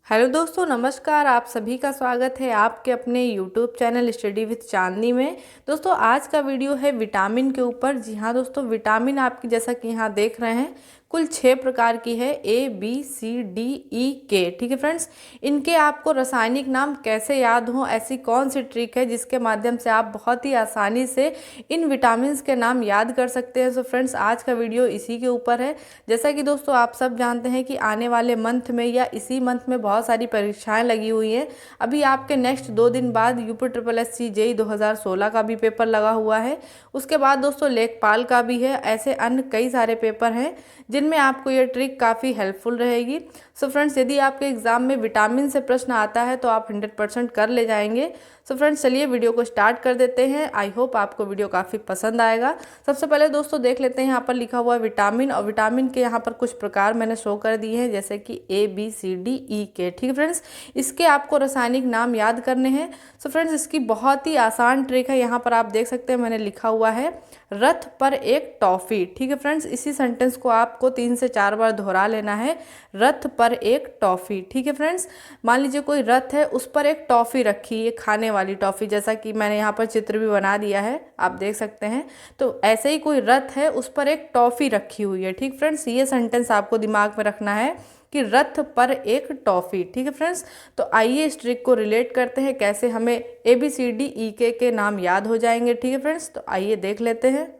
Hello दोस्तों, नमस्कार। आप सभी का स्वागत है आपके अपने यूट्यूब चैनल स्टडी विद चांदनी में। दोस्तों, आज का वीडियो है विटामिन के ऊपर। जी हाँ दोस्तों, विटामिन आपकी जैसा कि यहाँ देख रहे हैं कुल 6 प्रकार की है, A B C D E K। ठीक है फ्रेंड्स, इनके आपको रासायनिक नाम कैसे याद हों, ऐसी कौन सी ट्रिक है जिसके माध्यम से आप बहुत ही आसानी से इन विटामिन के नाम याद कर सकते हैं। सो फ्रेंड्स, आज का वीडियो इसी के ऊपर है। जैसा कि दोस्तों आप सब जानते हैं कि आने वाले मंथ में या इसी मंथ में बहुत सारी परीक्षाएं लगी हुई हैं। अभी आपके नेक्स्ट 2 दिन बाद UP triple S C JE 2016 का भी पेपर लगा हुआ है। उसके बाद दोस्तों लेखपाल का भी है। ऐसे अन्य कई सारे पेपर हैं जिनमें आपको ये ट्रिक काफ़ी हेल्पफुल रहेगी। सो फ्रेंड्स, यदि आपके एग्जाम में विटामिन से प्रश्न आता है तो आप 100% कर ले जाएंगे। सो फ्रेंड्स, चलिए वीडियो को स्टार्ट कर देते हैं। आई होप आपको वीडियो काफ़ी पसंद आएगा। सबसे पहले दोस्तों देख लेते हैं, यहाँ पर लिखा हुआ है विटामिन, और विटामिन के यहाँ पर कुछ प्रकार मैंने शो कर दिए हैं, जैसे कि ABCDE K। ठीक है फ्रेंड्स, इसके आपको रासायनिक नाम याद करने हैं। सो फ्रेंड्स, इसकी बहुत ही आसान ट्रिक है। यहाँ पर आप देख सकते हैं मैंने लिखा हुआ है रथ पर एक टॉफ़ी। ठीक है फ्रेंड्स, इसी सेंटेंस को आपको 3 से 4 बार दोहरा लेना है, रथ पर एक टॉफ़ी। ठीक है फ्रेंड्स, मान लीजिए कोई रथ है, उस पर एक टॉफ़ी रखी है, खाने वाली टॉफ़ी, जैसा कि मैंने यहाँ पर चित्र भी बना दिया है, आप देख सकते हैं। तो ऐसे ही कोई रथ है, उस पर एक टॉफ़ी रखी हुई है। ठीक फ्रेंड्स, ये सेंटेंस आपको दिमाग में रखना है कि रथ पर एक टॉफ़ी। ठीक है फ्रेंड्स, तो आइए इस ट्रिक को रिलेट करते हैं, कैसे हमें ABCDEK के नाम याद हो जाएंगे। ठीक है फ्रेंड्स, तो आइए देख लेते हैं।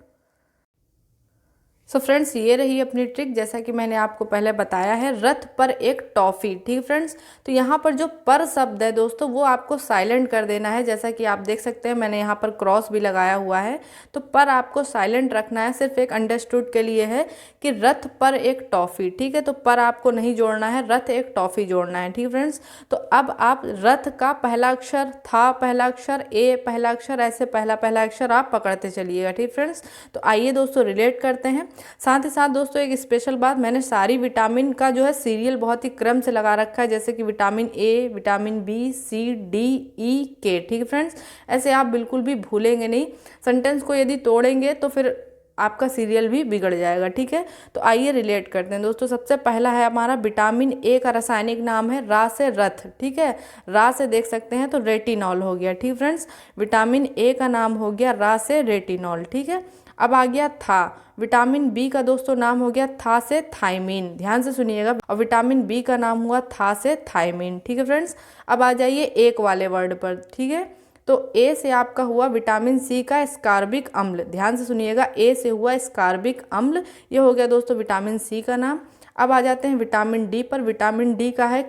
सो फ्रेंड्स, ये रही अपनी ट्रिक, जैसा कि मैंने आपको पहले बताया है, रथ पर एक टॉफ़ी। ठीक है फ्रेंड्स, तो यहाँ पर जो पर शब्द है दोस्तों वो आपको साइलेंट कर देना है। जैसा कि आप देख सकते हैं मैंने यहाँ पर क्रॉस भी लगाया हुआ है, तो पर आपको साइलेंट रखना है। सिर्फ एक अंडरस्टूड के लिए है कि रथ पर एक टॉफ़ी। ठीक है, तो पर आपको नहीं जोड़ना है, रथ एक टॉफ़ी जोड़ना है। ठीक है फ्रेंड्स, तो अब आप रथ का पहला अक्षर, था पहला अक्षर, ए पहला अक्षर, ऐसे पहला पहला अक्षर आप पकड़ते चलिएगा। ठीक फ्रेंड्स, तो आइए दोस्तों रिलेट करते हैं। साथ ही साथ दोस्तों एक स्पेशल बात, मैंने सारी विटामिन का जो है सीरियल बहुत ही क्रम से लगा रखा है, जैसे कि vitamin A, vitamin B, C, D, E, K। ठीक है फ्रेंड्स, ऐसे आप बिल्कुल भी भूलेंगे नहीं। सेंटेंस को यदि तोड़ेंगे तो फिर आपका सीरियल भी बिगड़ जाएगा। ठीक है, तो आइए रिलेट करते हैं दोस्तों। सबसे पहला है हमारा विटामिन A का रासायनिक नाम है रा से रथ। ठीक है, रा से देख सकते हैं तो रेटिनॉल हो गया। ठीक फ्रेंड्स, विटामिन A का नाम हो गया रा से रेटिनॉल। ठीक है, अब आ गया था। विटामिन B का दोस्तों नाम हो गया था से थायमीन। ध्यान से सुनिएगा, और विटामिन B का नाम हुआ था से थायमीन। ठीक है फ्रेंड्स, अब आ जाइए एक वाले वर्ड पर। ठीक है, तो A से आपका हुआ विटामिन C का एस्कार्बिक अम्ल। ध्यान से सुनिएगा, A से हुआ एस्कार्बिक अम्ल, ये हो गया दोस्तों विटामिन C का नाम। अब आ जाते हैं विटामिन D पर। विटामिन D का है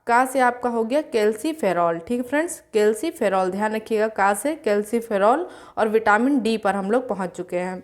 का से आपका हो गया कैल्सीफेरॉल। ठीक है फ्रेंड्स, कैल्सीफेरॉल, ध्यान रखिएगा, का से कैल्सीफेरॉल। और विटामिन D पर हम लोग पहुंच चुके हैं।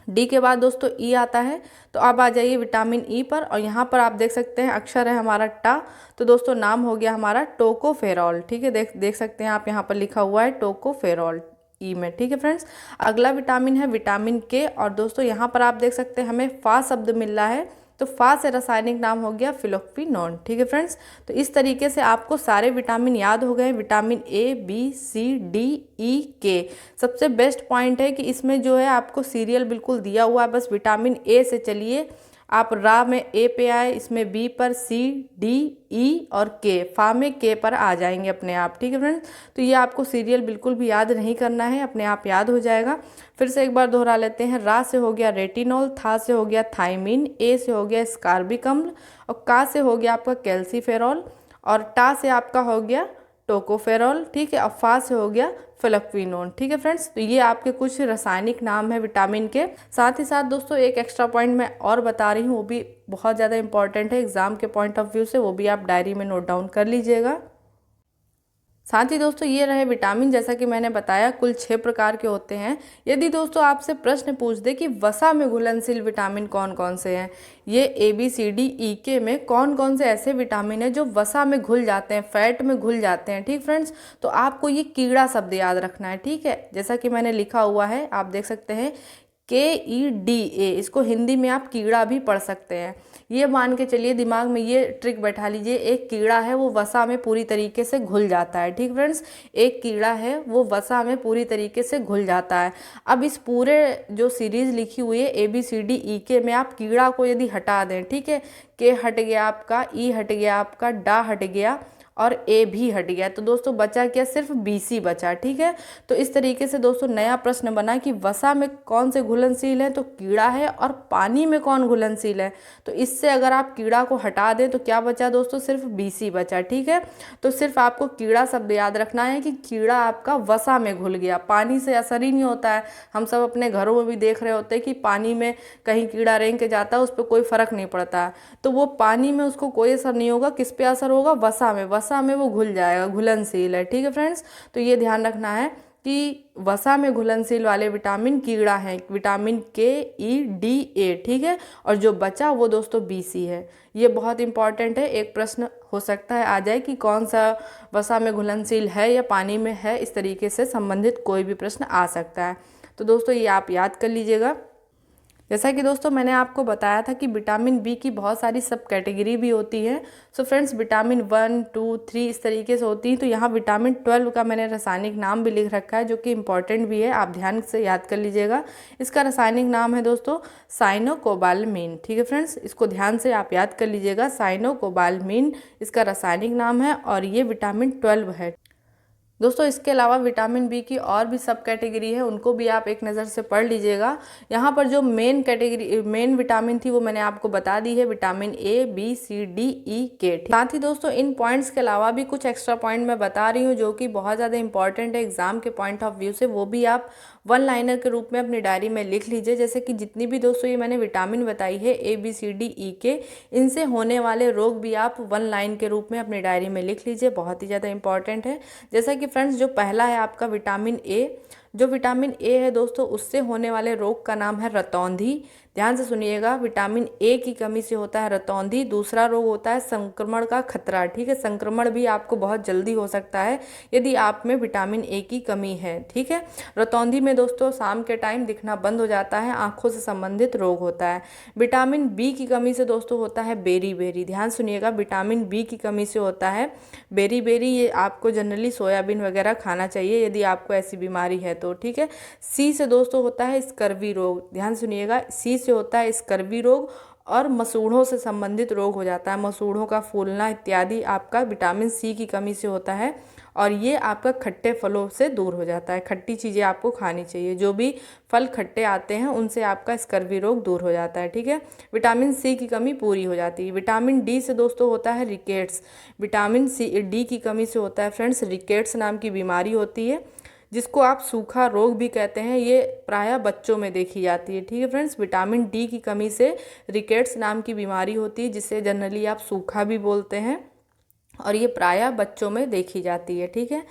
डी के बाद दोस्तों ई आता है, तो अब आ जाइए विटामिन ई पर, और यहाँ पर आप देख सकते हैं अक्षर है हमारा टा, तो दोस्तों नाम हो गया हमारा टोकोफेरॉल। ठीक है, देख सकते हैं आप, यहाँ पर लिखा हुआ है टोकोफेरॉल ई में। ठीक है फ्रेंड्स, अगला विटामिन है विटामिन के, और दोस्तों यहाँ पर आप देख सकते हैं हमें फा शब्द मिल रहा है, तो फा से रासायनिक नाम हो गया फिलोक्विनोन। ठीक है फ्रेंड्स, तो इस तरीके से आपको सारे विटामिन याद हो गए, vitamin A B C D E K। सबसे बेस्ट पॉइंट है कि इसमें जो है आपको सीरियल बिल्कुल दिया हुआ है, बस विटामिन A से चलिए, आप रा में A पे आए, इसमें B पर C D E और K, फा में K पर आ जाएंगे अपने आप। ठीक है फ्रेंड्स, तो ये आपको सीरियल बिल्कुल भी याद नहीं करना है, अपने आप याद हो जाएगा। फिर से एक बार दोहरा लेते हैं, रा से हो गया रेटिनॉल, था से हो गया थायमीन, A से हो गया स्कार्बिक अम्ल, और का से हो गया आपका कैल्सीफेरॉल, और टा से आपका हो गया टोकोफेरॉल। ठीक है, और फा से हो गया फ्लक्विनोन। ठीक है फ्रेंड्स, तो ये आपके कुछ रासायनिक नाम है विटामिन के। साथ ही साथ दोस्तों एक एक्स्ट्रा पॉइंट मैं और बता रही हूँ, वो भी बहुत ज़्यादा इंपॉर्टेंट है एग्जाम के पॉइंट ऑफ व्यू से, वो भी आप डायरी में नोट डाउन कर लीजिएगा। साथ ही दोस्तों ये रहे विटामिन, जैसा कि मैंने बताया कुल 6 प्रकार के होते हैं। यदि दोस्तों आपसे प्रश्न पूछ दे कि वसा में घुलनशील विटामिन कौन कौन से हैं, ये ABCDEK में कौन कौन से ऐसे विटामिन हैं जो वसा में घुल जाते हैं, फैट में घुल जाते हैं। ठीक फ्रेंड्स, तो आपको ये कीड़ा शब्द याद रखना है। ठीक है, जैसा कि मैंने लिखा हुआ है, आप देख सकते हैं KEDA, इसको हिंदी में आप कीड़ा भी पढ़ सकते हैं। ये मान के चलिए, दिमाग में ये ट्रिक बैठा लीजिए, एक कीड़ा है वो वसा में पूरी तरीके से घुल जाता है। ठीक फ्रेंड्स, एक कीड़ा है वो वसा में पूरी तरीके से घुल जाता है। अब इस पूरे जो सीरीज लिखी हुई है ABCDEK में आप कीड़ा को यदि हटा दें, ठीक है, के हट गया आपका, ई हट गया आपका, डा हट गया और ए भी हट गया। तो दोस्तों बचा क्या, सिर्फ BC बचा। ठीक है, तो इस तरीके से दोस्तों नया प्रश्न बना कि वसा में कौन से घुलनशील है, तो कीड़ा है, और पानी में कौन घुलनशील है। तो इससे अगर आप कीड़ा को हटा दें तो क्या बचा दोस्तों, सिर्फ BC बचा। ठीक है, तो सिर्फ आपको कीड़ा शब्द याद रखना है कि कीड़ा आपका वसा में घुल गया, पानी से असर ही नहीं होता है। हम सब अपने घरों में भी देख रहे होते हैं कि पानी में कहीं कीड़ा रेंग के जाता है, उस पर कोई फर्क नहीं पड़ता है। तो वो पानी में उसको कोई असर नहीं होगा, किस पे असर होगा, वसा में, वसा में वो घुल जाएगा, घुलनशील है। ठीक है फ्रेंड्स, तो ये ध्यान रखना है कि वसा में घुलनशील वाले विटामिन कीड़ा है, विटामिन KE, D, A। ठीक है, और जो बचा वो दोस्तों BC है। ये बहुत इंपॉर्टेंट है, एक प्रश्न हो सकता है आ जाए कि कौन सा वसा में घुलनशील है या पानी में है, इस तरीके से संबंधित कोई भी प्रश्न आ सकता है। तो दोस्तों ये आप याद कर लीजिएगा। जैसा कि दोस्तों मैंने आपको बताया था कि विटामिन B की बहुत सारी सब कैटेगरी भी होती है। सो फ्रेंड्स, विटामिन 1, 2, 3 इस तरीके से होती हैं। तो यहाँ विटामिन 12 का मैंने रासायनिक नाम भी लिख रखा है, जो कि इम्पॉर्टेंट भी है, आप ध्यान से याद कर लीजिएगा। इसका रासायनिक नाम है दोस्तों साइनोकोबालमीन। ठीक है फ्रेंड्स, इसको ध्यान से आप याद कर लीजिएगा, साइनोकोबालमीन इसका रासायनिक नाम है और ये विटामिन 12 है। दोस्तों इसके अलावा विटामिन B की और भी सब कैटेगरी है, उनको भी आप एक नज़र से पढ़ लीजिएगा। यहाँ पर जो मेन विटामिन थी वो मैंने आपको बता दी है, vitamin A, B, C, D, E, K। साथ ही दोस्तों इन पॉइंट्स के अलावा भी कुछ एक्स्ट्रा पॉइंट मैं बता रही हूँ जो कि बहुत ज़्यादा इंपॉर्टेंट है एग्जाम के पॉइंट ऑफ व्यू से, वो भी आप वन लाइनर के रूप में अपनी डायरी में लिख लीजिए। जैसे कि जितनी भी दोस्तों ये मैंने विटामिन बताई है A, B, C, D, E, K, इनसे होने वाले रोग भी आप वन लाइन के रूप में अपनी डायरी में लिख लीजिए, बहुत ही ज़्यादा इंपॉर्टेंट है। जैसा कि फ्रेंड्स जो पहला है आपका विटामिन A, जो विटामिन A है दोस्तों उससे होने वाले रोग का नाम है रतौंधी। ध्यान से सुनिएगा, विटामिन A की कमी से होता है रतौंधी। दूसरा रोग होता है संक्रमण का खतरा। ठीक है, संक्रमण भी आपको बहुत जल्दी हो सकता है यदि आप में विटामिन A की कमी है। ठीक है, रतौंधी में दोस्तों शाम के टाइम दिखना बंद हो जाता है, आंखों से संबंधित रोग होता है। विटामिन B की कमी से दोस्तों होता है बेरी। ध्यान सुनिएगा, विटामिन B की कमी से होता है बेरी। ये आपको जनरली सोयाबीन वगैरह खाना चाहिए यदि आपको ऐसी बीमारी है तो। ठीक है, C से दोस्तों होता है स्कर्वी रोग। ध्यान सुनिएगा, C से होता है स्कर्वी रोग और मसूड़ों से संबंधित रोग हो जाता है, मसूड़ों का फूलना इत्यादि आपका विटामिन C की कमी से होता है। और ये आपका खट्टे फलों से दूर हो जाता है, खट्टी चीज़ें आपको खानी चाहिए, जो भी फल खट्टे आते हैं उनसे आपका स्कर्वी रोग दूर हो जाता है। ठीक है, विटामिन C की कमी पूरी हो जाती है। विटामिन D से दोस्तों होता है रिकेट्स। विटामिन D की कमी से होता है फ्रेंड्स रिकेट्स नाम की बीमारी होती है, जिसको आप सूखा रोग भी कहते हैं। ये प्रायः बच्चों में देखी जाती है। ठीक है फ्रेंड्स, विटामिन D की कमी से रिकेट्स नाम की बीमारी होती है, जिसे जनरली आप सूखा भी बोलते हैं, और ये प्रायः बच्चों में देखी जाती है। ठीक है,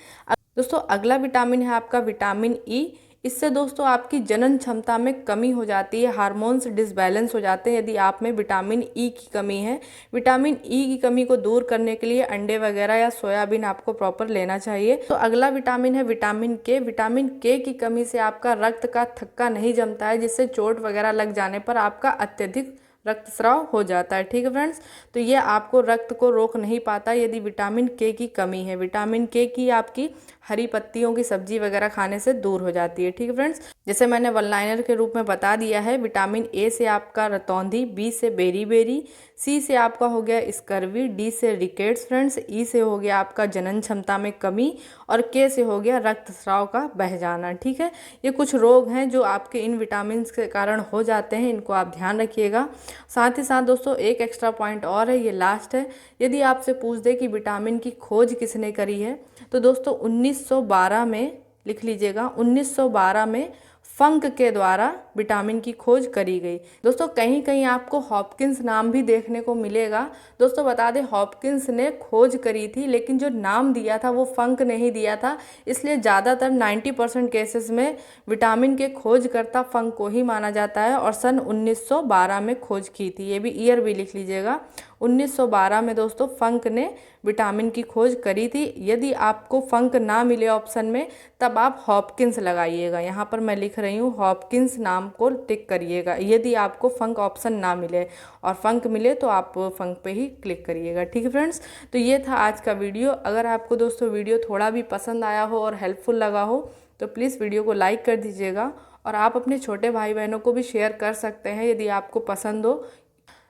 दोस्तों अगला विटामिन है आपका विटामिन E। इससे दोस्तों आपकी जनन क्षमता में कमी हो जाती है, हार्मोन्स डिसबैलेंस हो जाते हैं यदि आप में विटामिन E की कमी है। विटामिन E की कमी को दूर करने के लिए अंडे वगैरह या सोयाबीन आपको प्रॉपर लेना चाहिए। तो अगला विटामिन है विटामिन K। विटामिन K की कमी से आपका रक्त का थक्का नहीं जमता है, जिससे चोट वगैरह लग जाने पर आपका अत्यधिक रक्तस्राव हो जाता है। ठीक है फ्रेंड्स, तो ये आपको रक्त को रोक नहीं पाता यदि विटामिन K की कमी है। विटामिन K की आपकी हरी पत्तियों की सब्जी वगैरह खाने से दूर हो जाती है। ठीक है फ्रेंड्स, जैसे मैंने वन लाइनर के रूप में बता दिया है, विटामिन A से आपका रतौंधी, B से बेरी, C से आपका हो गया स्कर्वी, D से रिकेट्स फ्रेंड्स, E से हो गया आपका जनन क्षमता में कमी, और K से हो गया रक्तस्राव का बह जाना। ठीक है, ये कुछ रोग हैं जो आपके इन विटामिन के कारण हो जाते हैं, इनको आप ध्यान रखिएगा। साथ ही साथ दोस्तों एक एक्स्ट्रा पॉइंट और है, ये लास्ट है। यदि आपसे पूछ दे कि विटामिन की खोज किसने करी है, तो दोस्तों 1912 में लिख लीजिएगा, 1912 में फंक के द्वारा विटामिन की खोज करी गई। दोस्तों कहीं कहीं आपको हॉपकिंस नाम भी देखने को मिलेगा। दोस्तों बता दें, हॉपकिंस ने खोज करी थी, लेकिन जो नाम दिया था वो फंक नहीं दिया था, इसलिए ज़्यादातर 90% केसेस में विटामिन के खोजकर्ता फंक को ही माना जाता है, और सन 1912 में खोज की थी। ये भी ईयर भी लिख लीजिएगा, 1912 में दोस्तों फंक ने विटामिन की खोज करी थी। यदि आपको फंक ना मिले ऑप्शन में, तब आप हॉपकिंस लगाइएगा। यहाँ पर मैं लिख रही हूँ, हॉपकिंस नाम को टिक करिएगा यदि आपको फंक ऑप्शन ना मिले, और फंक मिले तो आप फंक पे ही क्लिक करिएगा। ठीक है फ्रेंड्स, तो ये था आज का वीडियो। अगर आपको दोस्तों वीडियो थोड़ा भी पसंद आया हो और हेल्पफुल लगा हो तो प्लीज़ वीडियो को लाइक कर दीजिएगा, और आप अपने छोटे भाई बहनों को भी शेयर कर सकते हैं यदि आपको पसंद हो।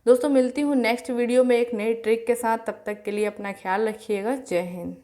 दोस्तों मिलती हूँ नेक्स्ट वीडियो में एक नई ट्रिक के साथ, तब तक के लिए अपना ख्याल रखिएगा। जय हिंद।